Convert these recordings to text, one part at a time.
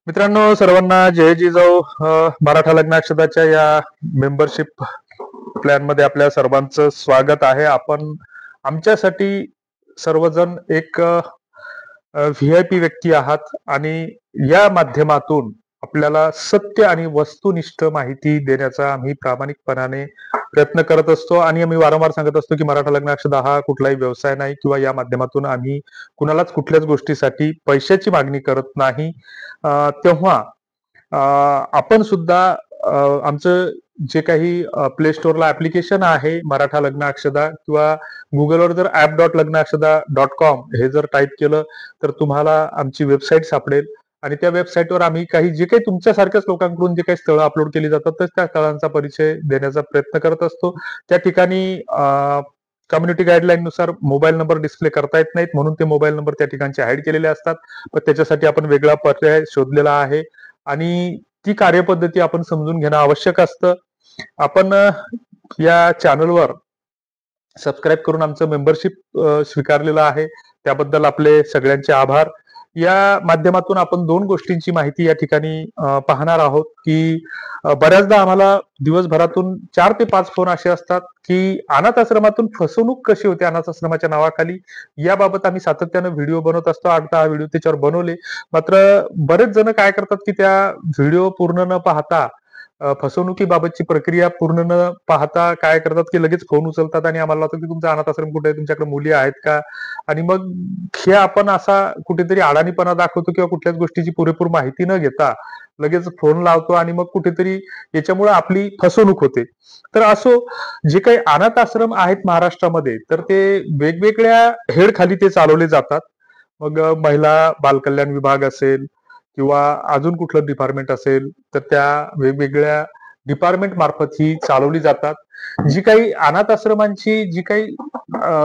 मित्रांनो, सर्वांना जय जिजाऊ. मराठा लग्नाक्षदाच्या या मेंबरशिप प्लॅन मध्ये आपल्या सर्वांचं स्वागत आहे. आपण आमच्यासाठी सर्वजण एक व्हीआयपी व्यक्ती आहात आणि या माध्यमातून आपल्याला सत्य आणि वस्तुनिष्ठ माहिती देण्याचा आम्ही प्रामाणिकपणाने प्रयत्न करत असतो. आणि आम्ही वारंवार सांगत असतो की मराठा लग्नाक्षदा हा कुठलाही व्यवसाय नाही किंवा या माध्यमातून आम्ही कुणालाच कुठल्याच गोष्टीसाठी पैशाची मागणी करत नाही. तेव्हा आपण सुद्धा आमचं जे काही प्ले स्टोअरला ऍप्लिकेशन आहे मराठा लग्न अक्षदा किंवा गुगलवर जर app.लग्नाक्षदा.com हे जर टाईप केलं तर तुम्हाला आमची वेबसाईट सापडेल. आणि त्या वेबसाईटवर आम्ही काही जे काही तुमच्यासारख्याच लोकांकडून जे काही स्थळं अपलोड केली जातात तर त्या स्थळांचा परिचय देण्याचा प्रयत्न करत असतो. त्या ठिकाणी कम्युनिटी गाईडलाईन नुसार मोबाईल नंबर डिस्प्ले करता येत नाहीत, म्हणून ते मोबाईल नंबर त्या ठिकाणचे हाईड केलेले असतात. पण त्याच्यासाठी आपण वेगळा पर्याय शोधलेला आहे आणि ती कार्यपद्धती आपण समजून घेणं आवश्यक असतं. आपण या चॅनलवर सबस्क्राईब करून आमचं मेंबरशिप स्वीकारलेलं आहे, त्याबद्दल आपले सगळ्यांचे आभार. या माध्यमातून आपण दोन गोष्टींची माहिती या ठिकाणी पाहणार आहोत की बऱ्याचदा आम्हाला दिवसभरातून 4 ते 5 फोन असे असतात की अनाथ आश्रमातून फसवणूक कशी होते अनाथ आश्रमाच्या नावाखाली, याबाबत आम्ही सातत्यानं व्हिडिओ बनवत असतो. 8-10 व्हिडिओ त्याच्यावर बनवले. मात्र बरेच जण काय करतात की त्या व्हिडिओ पूर्ण न पाहता फसवणुकीबाबतची प्रक्रिया पूर्ण न पाहता काय करतात की लगेच फोन उचलतात आणि आम्हाला वाटतं की तुमचा अनाथ आश्रम कुठे आहे, तुमच्याकडे मुली आहेत का. आणि मग हे आपण असा कुठेतरी अडाणीपणा दाखवतो किंवा कुठल्याच गोष्टीची पुरेपूर माहिती न घेता लगेच फोन लावतो आणि मग कुठेतरी याच्यामुळे आपली फसवणूक होते. तर असो, जे काही अनाथ आश्रम आहेत महाराष्ट्रामध्ये तर ते वेगवेगळ्या हेड खाली ते चालवले जातात. मग महिला बालकल्याण विभाग असेल किंवा अजून कुठलं डिपार्टमेंट असेल तर त्या वेगवेगळ्या डिपार्टमेंट मार्फत ही चालवली जातात. जी काही अनाथ आश्रमांची जी काही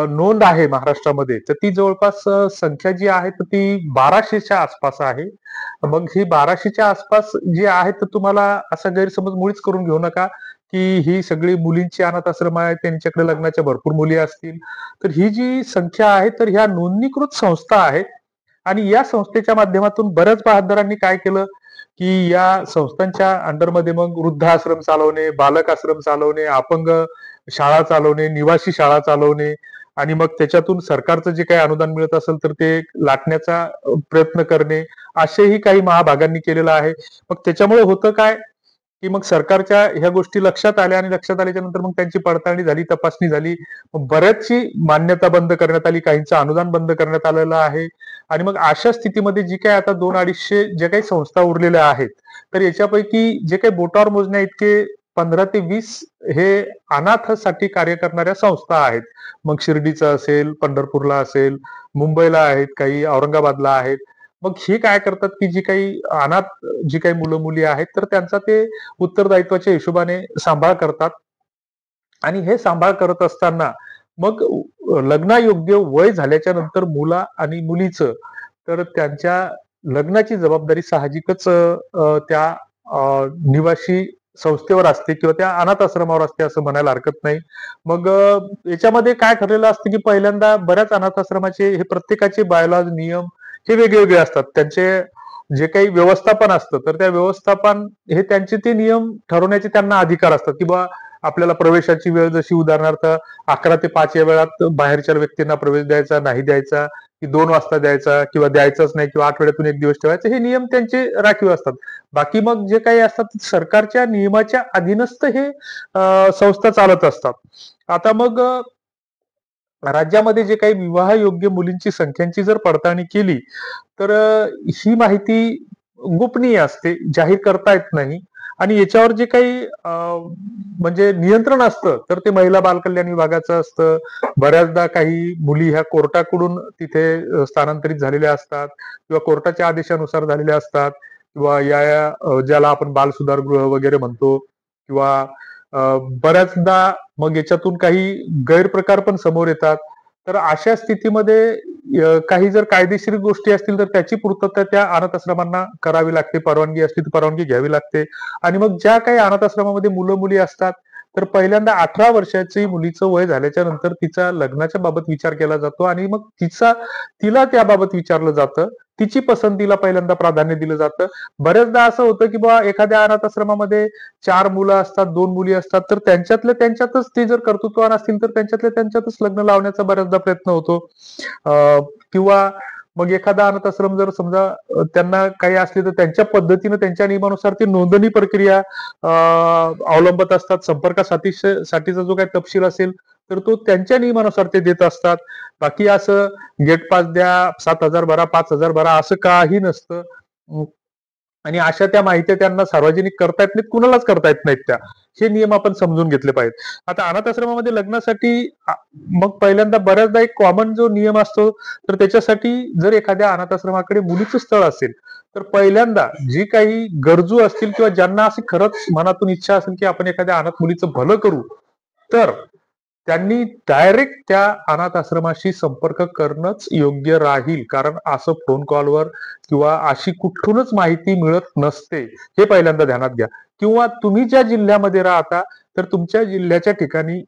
नोंद आहे महाराष्ट्रामध्ये तर ती जवळपास संख्या जी आहे तर ती 1200च्या आसपास आहे. मग ही 1200च्या आसपास जी आहे तर तुम्हाला असा गैरसमज मुळीच करून घेऊ नका की ही सगळी मुलींची अनाथ आश्रम आहे, त्यांच्याकडे लग्नाच्या भरपूर मुली असतील. तर ही जी संख्या आहे तर ह्या नोंदणीकृत संस्था आहेत. आणि या संस्थेच्या माध्यमातून बऱ्याच बहादरांनी काय केलं की या संस्थांच्या अंडरमध्ये मग वृद्धाश्रम चालवणे, बालक आश्रम चालवणे, अपंग शाळा चालवणे, निवासी शाळा चालवणे आणि मग त्याच्यातून सरकारचं जे काही अनुदान मिळत असेल तर ते लाटण्याचा प्रयत्न करणे, असेही काही महाभागांनी केलेलं आहे. मग त्याच्यामुळे होतं काय की मग सरकारच्या ह्या गोष्टी लक्षात आल्या आणि लक्षात आल्याच्या नंतर मग त्यांची पडताळणी झाली, तपासणी झाली. मग बऱ्याचशी मान्यता बंद करण्यात आली, काहींचं अनुदान बंद करण्यात आलेलं आहे. आणि मग अशा स्थितीमध्ये जी काही आता 200-250 ज्या काही संस्था उरलेल्या आहेत तर याच्यापैकी जे काही बोटावर मोजण्या इतके 15 ते 20 हे अनाथसाठी कार्य करणाऱ्या संस्था आहेत. मग शिर्डीचं असेल, पंढरपूरला असेल, मुंबईला आहेत, काही औरंगाबादला आहेत. मग हे काय करतात की जी काही अनाथ जी काही मुलं मुली आहेत तर त्यांचा ते उत्तरदायित्वाच्या हिशोबाने सांभाळ करतात. आणि हे सांभाळ करत असताना मग लग्नायोग्य वय झाल्याच्या नंतर मुला आणि मुलीचं तर त्यांच्या लग्नाची जबाबदारी साहजिकच त्या निवासी संस्थेवर असते किंवा त्या अनाथ आश्रमावर असते असं म्हणायला हरकत नाही. मग याच्यामध्ये काय ठरलेलं असतं की पहिल्यांदा बऱ्याच अनाथ आश्रमाचे हे प्रत्येकाचे बायलॉज नियम हे वेगवेगळे असतात. त्यांचे जे काही व्यवस्थापन असतं तर त्या व्यवस्थापन हे त्यांचे ते नियम ठरवण्याचे त्यांना अधिकार असतात की बा आपल्याला प्रवेशाची वेळ जशी उदाहरणार्थ 11 ते 5 या वेळात बाहेरच्या व्यक्तींना प्रवेश द्यायचा नाही द्यायचा, की 2 वाजता द्यायचा किंवा द्यायचाच नाही किंवा आठवड्यातून 1 दिवस ठेवायचं, हे नियम त्यांचे राखीव असतात. बाकी मग जे काही असतात सरकारच्या नियमाच्या अधीनस्थ हे संस्था चालत असतात. आता मग राज्यामध्ये जे काही विवाहयोग्य मुलींची संख्यांची जर पडताळणी केली तर ही माहिती गोपनीय असते, जाहीर करता येत नाही. आणि याच्यावर जे काही म्हणजे नियंत्रण असतं तर ते महिला बालकल्याण विभागाचं असतं. बऱ्याचदा काही मुली ह्या कोर्टाकडून तिथे स्थानांतरित झालेल्या असतात किंवा कोर्टाच्या आदेशानुसार झालेल्या असतात किंवा ज्याला आपण बाल सुधारगृह वगैरे म्हणतो किंवा बऱ्याचदा मग याच्यातून काही गैरप्रकार पण समोर येतात. तर अशा स्थितीमध्ये काही जर कायदेशीर गोष्टी असतील तर त्याची पूर्तता त्या अनाथ आश्रमांना करावी लागते. परवानगी असली तर परवानगी घ्यावी लागते. आणि मग ज्या काही अनाथ आश्रमामध्ये मुलं मुली असतात तर पहिल्यांदा 18 वर्षाची मुलीचं वय झाल्याच्या नंतर तिचा लग्नाच्या बाबत विचार केला जातो आणि मग तिला त्याबाबत विचारलं जातं. तिची पसंतीला पहिल्यांदा प्राधान्य दिलं जातं. बऱ्याचदा असं होतं की बाबा एखाद्या अनाथ आश्रमामध्ये 4 मुलं असतात, 2 मुली असतात, तर त्यांच्यातल्या त्यांच्यातच ते जर कर्तृत्ववान असतील तर त्यांच्यातल्या त्यांच्यातच लग्न लावण्याचा बऱ्याचदा प्रयत्न होतो. किंवा मग एखादा अनाथ आश्रम जर समजा त्यांना काही असले तर त्यांच्या पद्धतीनं त्यांच्या नियमानुसार ती नोंदणी प्रक्रिया अवलंबत असतात. साठीचा जो काही तपशील असेल तर तो त्यांच्या नियमानुसार ते देत असतात. बाकी असं गेट पास द्या, 7,000 भरा, 5,000 भरा असं काही नसतं. आणि अशा त्या माहिती त्यांना सार्वजनिक करता येत नाहीत, कुणालाच करता येत नाहीत त्या. हे नियम आपण समजून घेतले पाहिजेत. आता अनाथ आश्रमामध्ये लग्नासाठी मग पहिल्यांदा बऱ्याचदा एक कॉमन जो नियम असतो, तर त्याच्यासाठी जर एखाद्या अनाथ आश्रमाकडे मुलीचं स्थळ असेल, तर पहिल्यांदा जी काही गरजू असतील किंवा ज्यांना अशी खरंच मनातून इच्छा असेल की आपण एखाद्या अनाथ मुलीचं भलं करू, तर त्यांनी डायरेक्ट त्या अनाथ आश्रमाशी संपर्क करणंच योग्य राहील. कारण असं फोन कॉलवर किंवा अशी कुठूनच माहिती मिळत नसते. हे पहिल्यांदा ध्यानात घ्या. किंवा तुम्ही ज्या जिल्ह्यामध्ये राहता, तर तुमच्या जिल्ह्याच्या ठिकाणी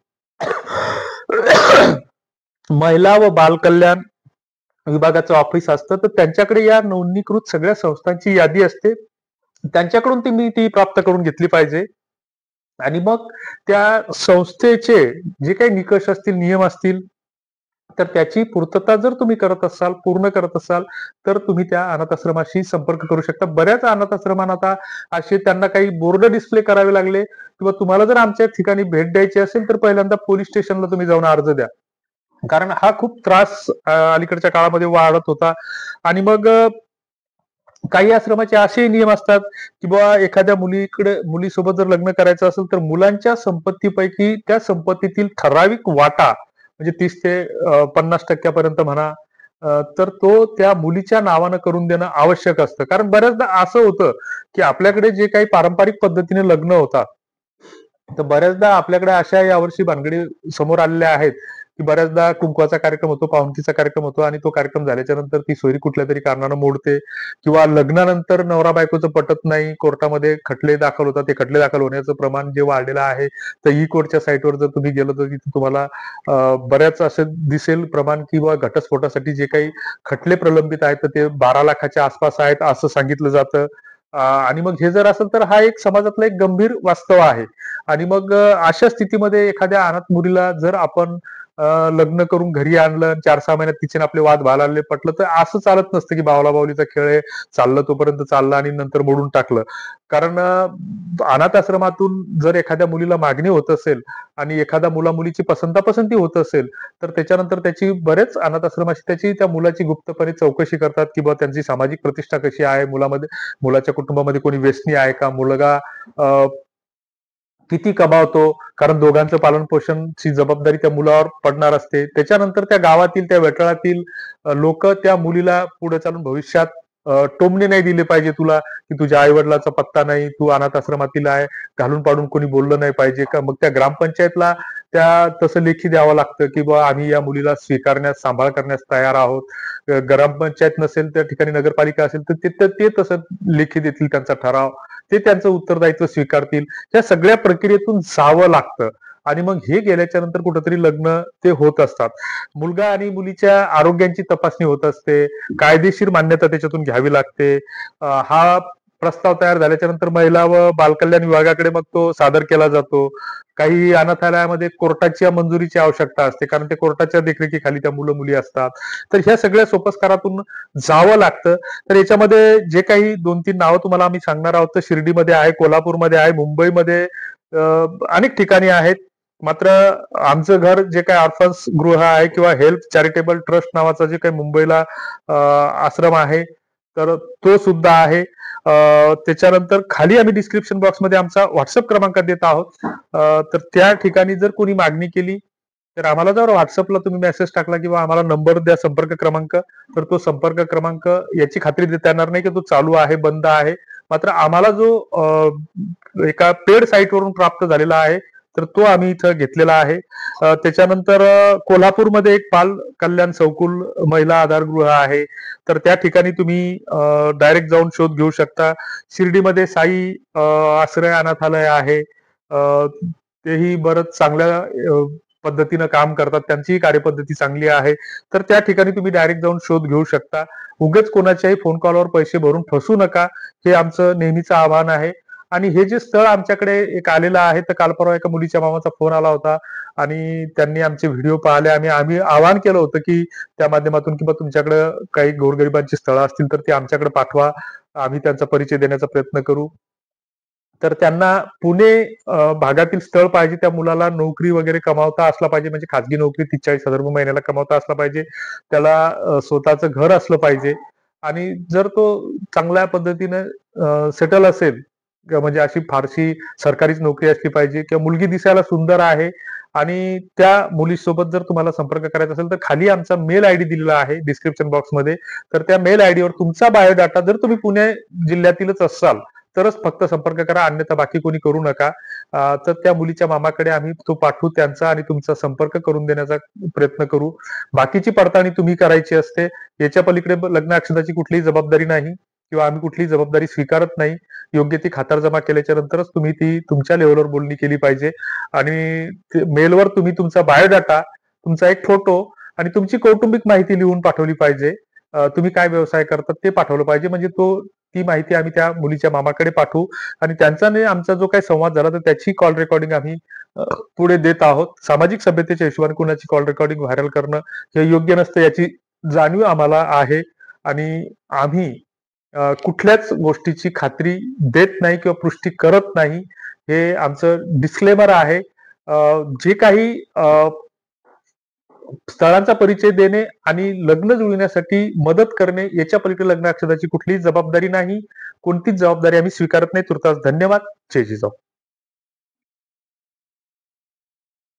महिला व बाल कल्याण विभागाचं ऑफिस असतं, तर त्यांच्याकडे या नोंदणीकृत सगळ्या संस्थांची यादी असते. त्यांच्याकडून तुम्ही ती प्राप्त करून घेतली पाहिजे. आणि मग त्या संस्थेचे जे काही निकष असतील, नियम असतील, तर त्याची पूर्तता जर तुम्ही करत असाल, पूर्ण करत असाल, तर तुम्ही त्या अनाथ आश्रमाशी संपर्क करू शकता. बऱ्याच अनाथ आश्रमांना आता असे त्यांना काही बोर्ड डिस्प्ले करावे लागले किंवा तुम्हाला जर आमच्या ठिकाणी भेट द्यायची असेल, तर पहिल्यांदा पोलीस स्टेशनला तुम्ही जाऊन अर्ज द्या. कारण हा खूप त्रास अलीकडच्या काळामध्ये वाढत होता. आणि मग काही आश्रमाचे असे नियम असतात की बाबा एखाद्या मुलीसोबत जर लग्न करायचं असेल तर मुलांच्या संपत्तीपैकी त्या संपत्तीतील ठराविक वाटा म्हणजे 30 ते 50% पर्यंत म्हणा, तर तो त्या मुलीच्या नावानं करून देणं आवश्यक असतं. कारण बऱ्याचदा असं होतं की आपल्याकडे जे काही पारंपरिक पद्धतीने लग्न होतात, तर बऱ्याचदा आपल्याकडे अशा यावर्षी भानगडी समोर आलेल्या आहेत की बऱ्याचदा कुंकवाचा कार्यक्रम होतो, पाहुणकीचा कार्यक्रम होतो आणि तो कार्यक्रम झाल्याच्या नंतर ती सोयरी कुठल्या तरी कारणानं मोडते किंवा लग्नानंतर नवरा बायकोचं पटत नाही, कोर्टामध्ये खटले दाखल होतात. ते खटले दाखल होण्याचं प्रमाण जे वाढलेलं आहे, तर ई कोर्टच्या साईटवर जर तुम्ही गेलं तर तिथे तुम्हाला बऱ्याच असं दिसेल प्रमाण किंवा घटस्फोटासाठी जे काही खटले प्रलंबित आहेत, तर ते 12 लाखाच्या आसपास आहेत असं सांगितलं जातं. आणि मग हे जर असेल तर हा एक समाजातला एक गंभीर वास्तव आहे. आणि मग अशा स्थितीमध्ये एखाद्या अनाथ मुलीला जर आपण लग्न करून घरी आणलं, 4-6 महिन्यात तिचे आणि आपले वाद व्हायला लागले, पटलं, तर असं चालत नसतं की बावला बावलीचा खेळ आहे, चाललं तोपर्यंत चाललं आणि नंतर मोडून टाकलं. कारण अनाथ आश्रमातून जर एखाद्या मुलीला मागणी होत असेल आणि एखाद्या मुला-मुलीची पसंती होत असेल, तर त्याच्यानंतर त्याची बरेच अनाथ आश्रमाशी त्या मुलाची गुप्तपणे चौकशी करतात की बाबा त्यांची सामाजिक प्रतिष्ठा कशी आहे, मुलाच्या कुटुंबामध्ये कोणी व्यसनी आहे का, मुलगा किती कमावतो, कारण दोघांचं पालन पोषणची जबाबदारी त्या मुलावर पडणार असते. त्याच्यानंतर त्या गावातील, त्या वेटळातील लोक त्या मुलीला पुढे चालून भविष्यात टोमणे नाही दिले पाहिजे तुला, की तुझ्या आई वडिलाचा पत्ता नाही, तू अनाथ आश्रमातील आहे, घालून पाडून कोणी बोललं नाही पाहिजे का. मग त्या ग्रामपंचायतला त्या तसं लेखी द्यावं लागतं की बा आम्ही या मुलीला स्वीकारण्यास, सांभाळ करण्यास तयार आहोत. ग्रामपंचायत नसेल त्या ठिकाणी नगरपालिका असेल तर ते तसं लेखी देतील त्यांचा ठराव, ते त्यांचं उत्तरदायित्व स्वीकारतील. या सगळ्या प्रक्रियेतून जावं लागतं आणि मग हे गेल्याच्या नंतर कुठंतरी लग्न ते होत असतात. मुलगा आणि मुलीच्या आरोग्यांची तपासणी होत असते, कायदेशीर मान्यता त्याच्यातून घ्यावी लागते. हा प्रस्ताव तयार झाल्याच्या नंतर महिला व बालकल्याण विभागाकडे मग तो सादर केला जातो. काही अनाथालयामध्ये कोर्टाच्या मंजुरीची आवश्यकता असते, कारण ते कोर्टाच्या देखरेखीखाली त्या मुलं मुली असतात. तर ह्या सगळ्या सोपस्कारातून जावं लागतं. तर याच्यामध्ये जे काही 2-3 नावं तुम्हाला आम्ही सांगणार आहोत, तर शिर्डीमध्ये आहे, कोल्हापूरमध्ये आहे, मुंबईमध्ये अनेक ठिकाणी आहेत. मात्र आमचं घर जे काही ऑर्फन्स गृह आहे किंवा हेल्प चॅरिटेबल ट्रस्ट नावाचा जे काही मुंबईला आश्रम आहे, तर तो सुद्धा आहे. त्याच्यानंतर खाली आम्ही डिस्क्रिप्शन बॉक्समध्ये आमचा व्हॉट्सअप क्रमांक देत आहोत. तर त्या ठिकाणी जर कोणी मागणी केली तर आम्हाला जर व्हॉट्सअपला तुम्ही मेसेज टाकला किंवा आम्हाला नंबर द्या, संपर्क क्रमांक, तर तो संपर्क क्रमांक याची खात्री देता येणार नाही की तो चालू आहे, बंद आहे. मात्र आम्हाला जो एका पेड साईटवरून प्राप्त झालेला आहे, तर तो आम्ही इथं घेतलेला आहे. त्याच्यानंतर कोल्हापूरमध्ये एक बाल कल्याण संकुल महिला आधारगृह आहे, तर त्या ठिकाणी तुम्ही डायरेक्ट जाऊन शोध घेऊ शकता. शिर्डीमध्ये साई आश्रय अनाथालय आहे. तेही बरंच चांगल्या पद्धतीनं काम करतात, त्यांचीही कार्यपद्धती चांगली आहे. तर त्या ठिकाणी तुम्ही डायरेक्ट जाऊन शोध घेऊ शकता. उगाच कोणाच्याही फोन कॉलवर पैसे भरून फसू नका, हे आमचं नेहमीचं आव्हान आहे. आणि हे जे स्थळ आमच्याकडे एक आलेलं आहे, तर काल परवा एका मुलीच्या मामाचा फोन आला होता आणि त्यांनी आमचे व्हिडिओ पाहिले. आम्ही आवाहन केलं होतं, की त्या माध्यमातून किंवा तुमच्याकडे काही गोरगरिबांची स्थळं असतील, तर ती आमच्याकडे पाठवा. आम्ही त्यांचा परिचय देण्याचा प्रयत्न करू. तर त्यांना पुणे भागातील स्थळ पाहिजे. त्या मुलाला नोकरी वगैरे कमावता असला पाहिजे, म्हणजे खाजगी नोकरी 30,000-40,000 रुपये महिन्याला कमावता असला पाहिजे. त्याला स्वतःचं घर असलं पाहिजे आणि जर तो चांगल्या पद्धतीनं सेटल असेल किंवा म्हणजे अशी फारशी सरकारीच नोकरी असली पाहिजे किंवा मुलगी दिसायला सुंदर आहे आणि त्या मुलीसोबत जर तुम्हाला संपर्क करायचा असेल, तर खाली आमचा मेल आयडी दिलेला आहे डिस्क्रिप्शन बॉक्समध्ये. तर त्या मेल आयडीवर तुमचा बायोडाटा, जर तुम्ही पुणे जिल्ह्यातीलच असाल तरच फक्त संपर्क करा, अन्यथा बाकी कोणी करू नका. तर त्या मुलीच्या मामाकडे आम्ही तो पाठवू, त्यांचा आणि तुमचा संपर्क करून देण्याचा प्रयत्न करू. बाकीची पडताळणी तुम्ही करायची असते. याच्या पलीकडे लग्न अक्षताची कुठलीही जबाबदारी नाही किंवा आम्ही कुठलीही जबाबदारी स्वीकारत नाही. योग्य ती खातरजमा केल्याच्या नंतरच तुम्ही ती तुमच्या लेव्हलवर बोलणी केली पाहिजे आणि मेलवर तुम्ही तुमचा बायोडाटा, तुमचा एक फोटो आणि तुमची कौटुंबिक माहिती लिहून पाठवली पाहिजे. तुम्ही काय व्यवसाय करतात ते पाठवलं पाहिजे, म्हणजे ती माहिती आम्ही त्या मुलीच्या मामाकडे पाठवू आणि त्यांचा आणि आमचा जो काही संवाद झाला तर त्याची कॉल रेकॉर्डिंग आम्ही पुढे देत आहोत. सामाजिक सभ्यतेच्या हिशोबाने कुणाची कॉल रेकॉर्डिंग व्हायरल करणं हे योग्य नसतं, याची जाणीव आम्हाला आहे आणि आम्ही कुठल्याच गोष्टीची खात्री देत नाही किंवा पुष्टी करत नाही. हे आमचं डिस्क्लेमर आहे. जे काही स्थळांचा परिचय देणे आणि लग्न जुळविण्यासाठी मदत करणे, याच्या पलीकडे लग्न अक्षताची कुठलीही जबाबदारी नाही. कोणतीच जबाबदारी आम्ही स्वीकारत नाही. तुर्तास धन्यवाद. जय जिजाऊ.